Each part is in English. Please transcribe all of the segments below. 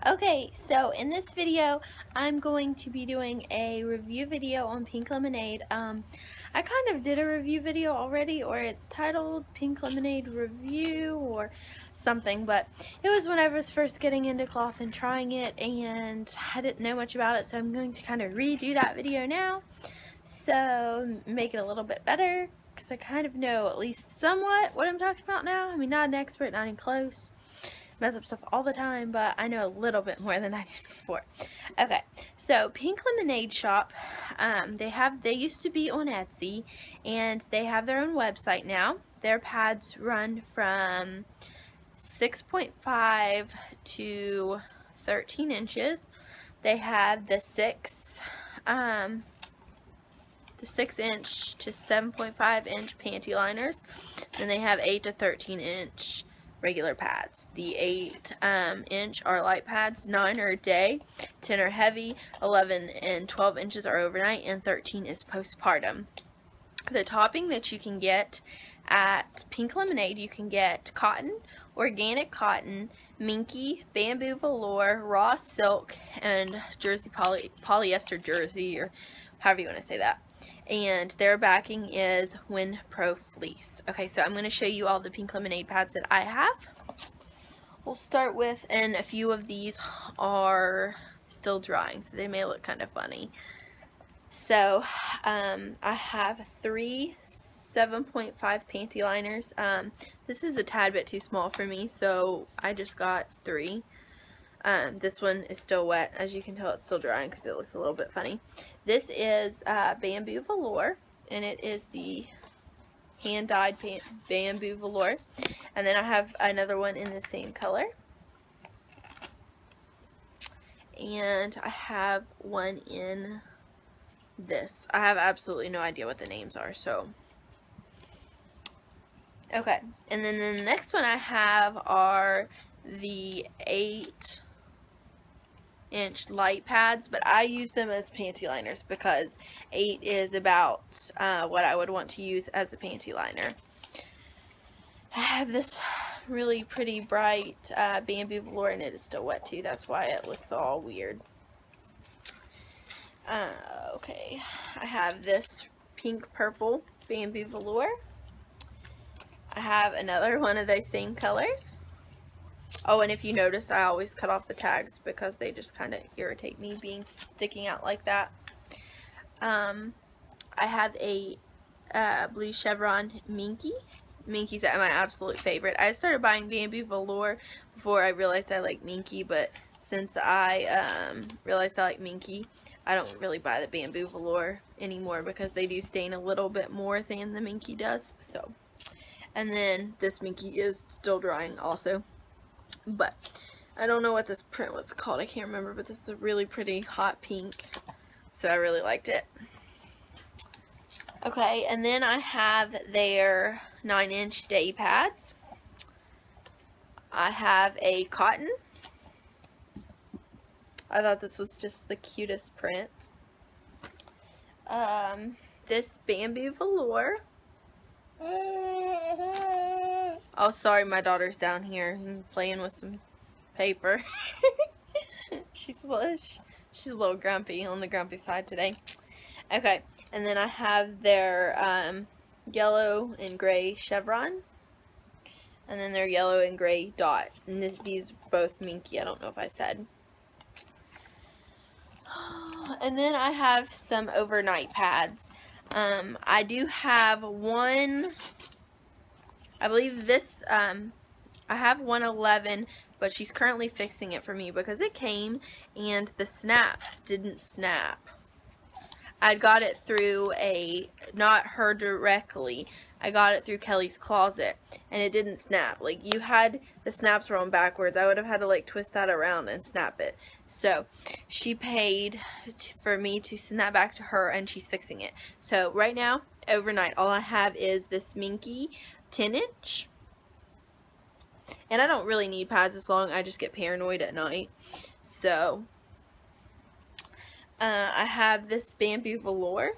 Okay, so in this video, I'm going to be doing a review video on Pink Lemonade. I kind of did a review video already, or it's titled Pink Lemonade Review or something, but it was when I was first getting into cloth and trying it, and I didn't know much about it, so I'm going to kind of redo that video now, so make it a little bit better, because I kind of know at least somewhat what I'm talking about now. I mean, not an expert, not even close. Mess up stuff all the time, but I know a little bit more than I did before. Okay, so Pink Lemonade Shop, they used to be on Etsy, and they have their own website now. Their pads run from 6.5 to 13 inches. They have the 6 inch to 7.5 inch panty liners. Then they have 8 to 13 inch regular pads. The 8 inch are light pads, 9 are day, 10 are heavy, 11 and 12 inches are overnight, and 13 is postpartum. The topping that you can get at Pink Lemonade, you can get cotton, organic cotton, minky, bamboo velour, raw silk, and jersey polyester jersey, or however you want to say that. And their backing is WinPro fleece. Okay, so I'm going to show you all the Pink Lemonade pads that I have. We'll start with, and a few of these are still drying, so they may look kind of funny. So I have 3 7.5 panty liners. This is a tad bit too small for me, so I just got 3. This one is still wet. As you can tell, it's still drying because it looks a little bit funny. This is bamboo velour, and it is the hand-dyed bamboo velour. And then I have another one in the same color. And I have one in this. I have absolutely no idea what the names are, so. Okay, and then the next one I have are the 8 inch light pads, but I use them as panty liners because 8 is about what I would want to use as a panty liner. I have this really pretty bright bamboo velour, and it is still wet too. That's why it looks all weird. Okay, I have this pink purple bamboo velour. I have another one of those same colors. Oh, and if you notice, I always cut off the tags because they just kind of irritate me being sticking out like that. I have a blue chevron minky. Minky's my absolute favorite. I started buying bamboo velour before I realized I like minky, but since I realized I like minky, I don't really buy the bamboo velour anymore because they do stain a little bit more than the minky does. So, and then this minky is still drying also. But I don't know what this print was called. I can't remember, but this is a really pretty hot pink, so I really liked it. Okay, and then I have their 9 inch day pads. I have a cotton. I thought this was just the cutest print. This bamboo velour. Oh, sorry, my daughter's down here playing with some paper. She's a little grumpy, on the grumpy side today. Okay, and then I have their yellow and gray chevron, and then their yellow and gray dot. And these both minky. I don't know if I said. And then I have some overnight pads. I do have one. I believe this, I have 111, but she's currently fixing it for me because it came and the snaps didn't snap. I got it through not her directly, I got it through Kelly's Closet, and it didn't snap. Like, the snaps were on backwards. I would have had to, like, twist that around and snap it. So, she paid for me to send that back to her, and she's fixing it. So, right now, overnight, all I have is this minky 10 inch, and I don't really need pads this long. I just get paranoid at night. So I have this bamboo velour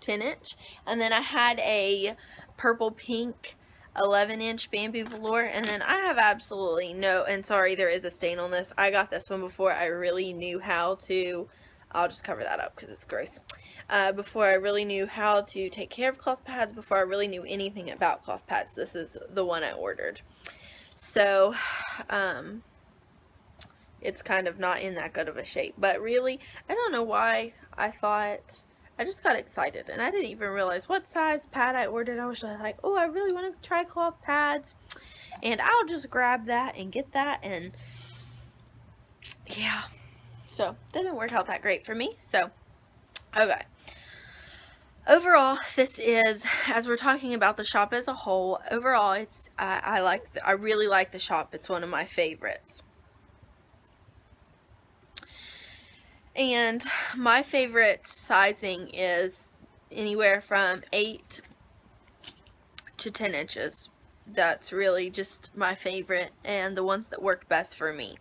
10 inch, and then I had a purple pink 11-inch bamboo velour, and then I have absolutely no, and sorry there is a stain on this, I got this one before I really knew how to, I'll just cover that up because it's gross, before I really knew how to take care of cloth pads, before I really knew anything about cloth pads. This is the one I ordered. So, it's kind of not in that good of a shape, but really, I don't know why I thought, I just got excited, and I didn't even realize what size pad I ordered. I was just like, oh, I really want to try cloth pads, and I'll just grab that and get that, and yeah, so didn't work out that great for me. So okay, overall, this is, as we're talking about the shop as a whole, overall it's I really like the shop. It's one of my favorites. And my favorite sizing is anywhere from 8 to 10 inches. That's really just my favorite and the ones that work best for me.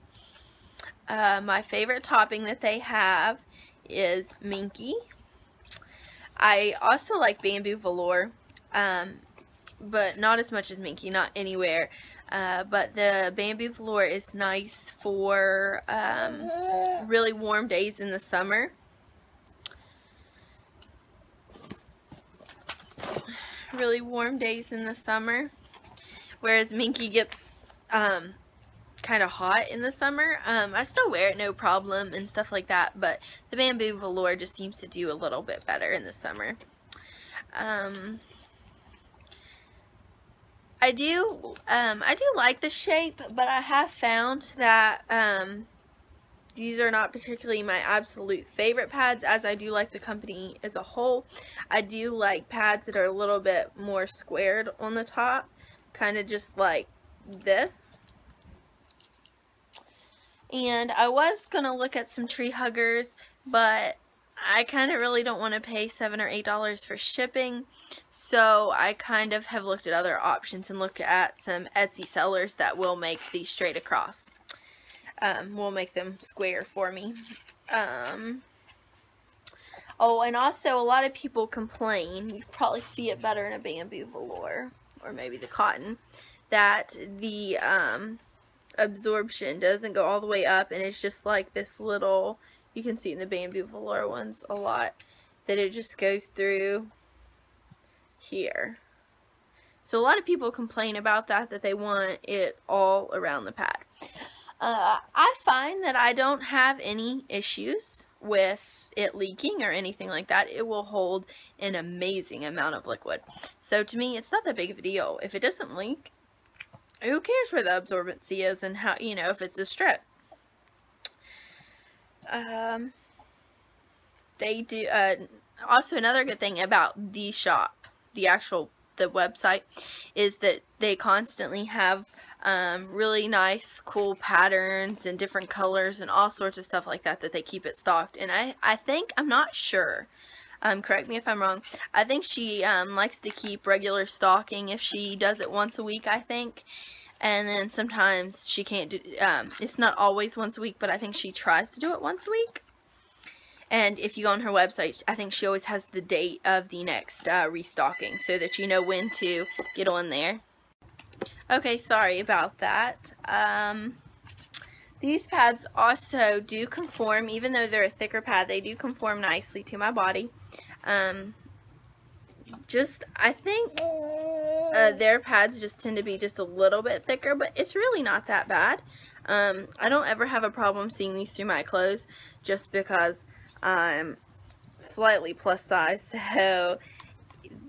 My favorite topping that they have is Minky. I also like bamboo velour, but not as much as Minky, not anywhere. But the bamboo velour is nice for really warm days in the summer. Really warm days in the summer. Whereas Minky gets kind of hot in the summer. I still wear it no problem and stuff like that, but the bamboo velour just seems to do a little bit better in the summer. I do like the shape, but I have found that these are not particularly my absolute favorite pads, as I do like the company as a whole. I do like pads that are a little bit more squared on the top, kind of just like this. And I was going to look at some tree huggers, but I kind of really don't want to pay $7 or $8 for shipping, so I kind of have looked at other options and looked at some Etsy sellers that will make these straight across. Will make them square for me. Oh, and also a lot of people complain, you probably see it better in a bamboo velour, or maybe the cotton, that the absorption doesn't go all the way up, and it's just like this little, you can see in the bamboo velour ones a lot, that it just goes through here. So a lot of people complain about that they want it all around the pad. I find that I don't have any issues with it leaking or anything like that. It will hold an amazing amount of liquid. So to me, it's not that big of a deal. If it doesn't leak, who cares where the absorbency is and how, you know, if it's a strip. They do, also another good thing about the shop, the website, is that they constantly have really nice, cool patterns and different colors and all sorts of stuff like that they keep it stocked. And I think, I'm not sure, correct me if I'm wrong, I think she likes to keep regular stocking if she does it once a week, I think. And then sometimes she can't do, it's not always once a week, but I think she tries to do it once a week. And if you go on her website, I think she always has the date of the next restocking, so that you know when to get on there. Okay, sorry about that. These pads also do conform, even though they're a thicker pad, they do conform nicely to my body. I think their pads just tend to be just a little bit thicker, but it's really not that bad. I don't ever have a problem seeing these through my clothes, just because I'm slightly plus size, so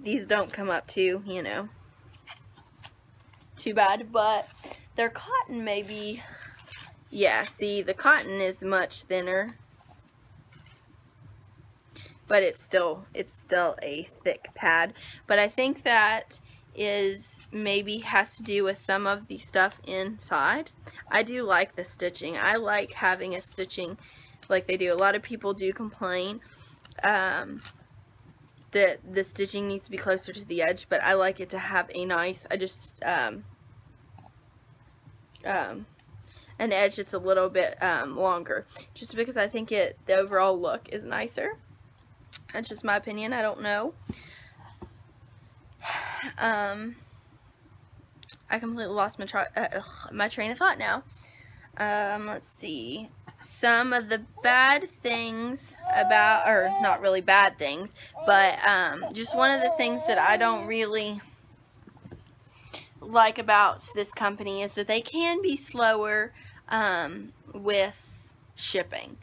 these don't come up to, you know, too bad. But their cotton maybe, yeah, see, the cotton is much thinner, but it's still a thick pad. But I think that maybe has to do with some of the stuff inside. I do like the stitching. I like having a stitching like they do. A lot of people do complain that the stitching needs to be closer to the edge, but I like it to have a nice, an edge that's a little bit longer, just because I think the overall look is nicer. That's just my opinion. I don't know. I completely lost my train of thought now. Let's see. Some of the bad things about, or not really bad things, but just one of the things that I don't really like about this company is that they can be slower with shipping.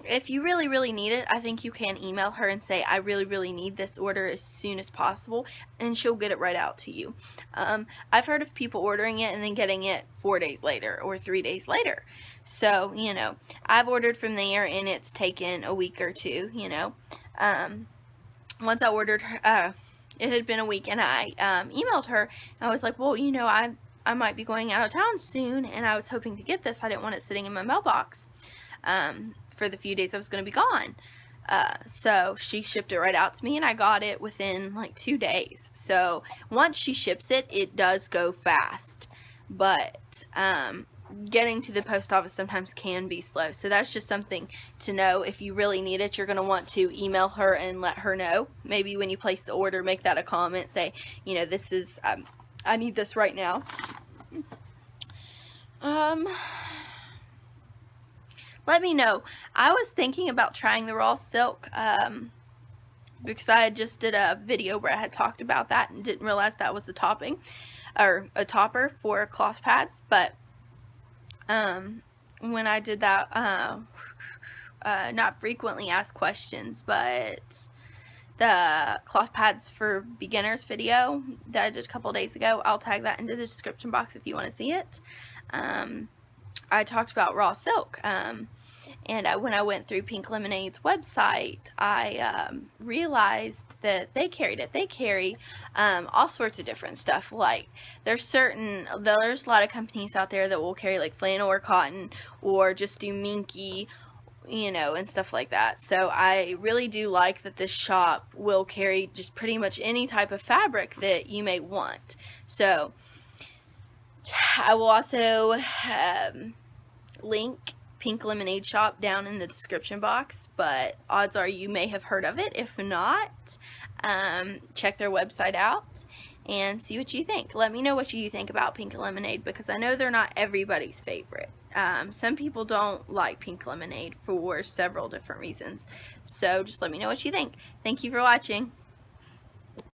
If you really need it, I think you can email her and say, I really need this order as soon as possible, and she'll get it right out to you. I've heard of people ordering it and then getting it 4 days later or 3 days later. So, you know, I've ordered from there and it's taken a week or two, you know. Once I ordered, it had been a week, and I emailed her, and I was like, well, you know, I might be going out of town soon, and I was hoping to get this. I didn't want it sitting in my mailbox for the few days I was going to be gone. So she shipped it right out to me, and I got it within like 2 days. So once she ships it, it does go fast, but getting to the post office sometimes can be slow. So that's just something to know. If you really need it, you're going to want to email her and let her know. Maybe when you place the order, make that a comment, say, you know, this is I need this right now. Let me know. I was thinking about trying the raw silk because I had just did a video where I had talked about that and didn't realize that was a topping or a topper for cloth pads. But when I did that not frequently asked questions, but the cloth pads for beginners video that I did a couple days ago, I'll tag that into the description box if you want to see it. I talked about raw silk, and when I went through Pink Lemonade's website, I realized that they carried it. They carry all sorts of different stuff. Like there's a lot of companies out there that will carry like flannel or cotton, or just do minky, you know, and stuff like that. So I really do like that this shop will carry just pretty much any type of fabric that you may want. So I will also link Pink Lemonade shop down in the description box, but odds are you may have heard of it. If not, check their website out and see what you think. Let me know what you think about Pink Lemonade, because I know they're not everybody's favorite. Some people don't like Pink Lemonade for several different reasons. So just let me know what you think. Thank you for watching.